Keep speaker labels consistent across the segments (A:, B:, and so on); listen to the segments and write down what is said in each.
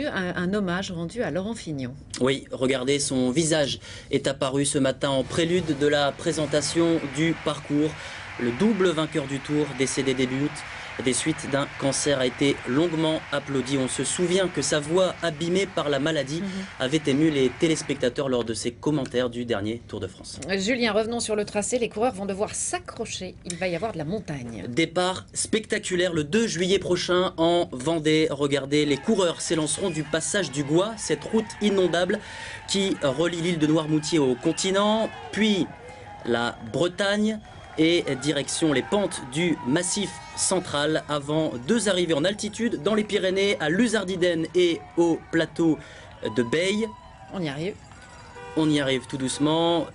A: Un hommage rendu à Laurent Fignon.
B: Oui, regardez, son visage est apparu ce matin en prélude de la présentation du parcours. Le double vainqueur du Tour, décédé début août, des suites d'un cancer, a été longuement applaudi. On se souvient que sa voix abîmée par la maladie avait ému les téléspectateurs lors de ses commentaires du dernier Tour de France.
A: Julien, revenons sur le tracé. Les coureurs vont devoir s'accrocher. Il va y avoir de la montagne.
B: Départ spectaculaire le 2 juillet prochain en Vendée. Regardez, les coureurs s'élanceront du passage du Gois, cette route inondable qui relie l'île de Noirmoutier au continent, puis la Bretagne et direction les pentes du Massif central avant deux arrivées en altitude dans les Pyrénées, à Luzardiden et au plateau de Beille.
A: On y arrive.
B: On y arrive tout doucement.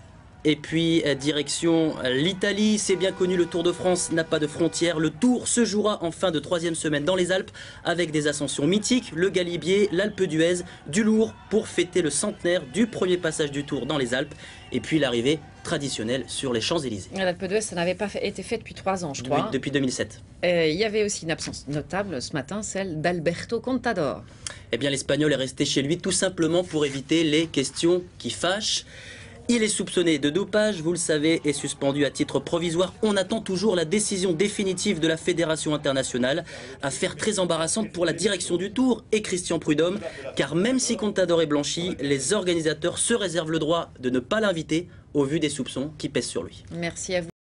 B: Et puis direction l'Italie, c'est bien connu, le Tour de France n'a pas de frontières. Le Tour se jouera en fin de troisième semaine dans les Alpes avec des ascensions mythiques, le Galibier, l'Alpe d'Huez, du lourd pour fêter le centenaire du premier passage du Tour dans les Alpes. Et puis l'arrivée traditionnelle sur les Champs-Élysées.
A: L'Alpe d'Huez, ça n'avait pas été fait depuis 3 ans, je crois.
B: Depuis 2007.
A: Il y avait aussi une absence notable ce matin, celle d'Alberto Contador.
B: Eh bien, l'Espagnol est resté chez lui tout simplement pour éviter les questions qui fâchent. Il est soupçonné de dopage, vous le savez, et suspendu à titre provisoire. On attend toujours la décision définitive de la Fédération internationale. Affaire très embarrassante pour la direction du Tour et Christian Prudhomme, car même si Contador est blanchi, les organisateurs se réservent le droit de ne pas l'inviter au vu des soupçons qui pèsent sur lui.
A: Merci à vous.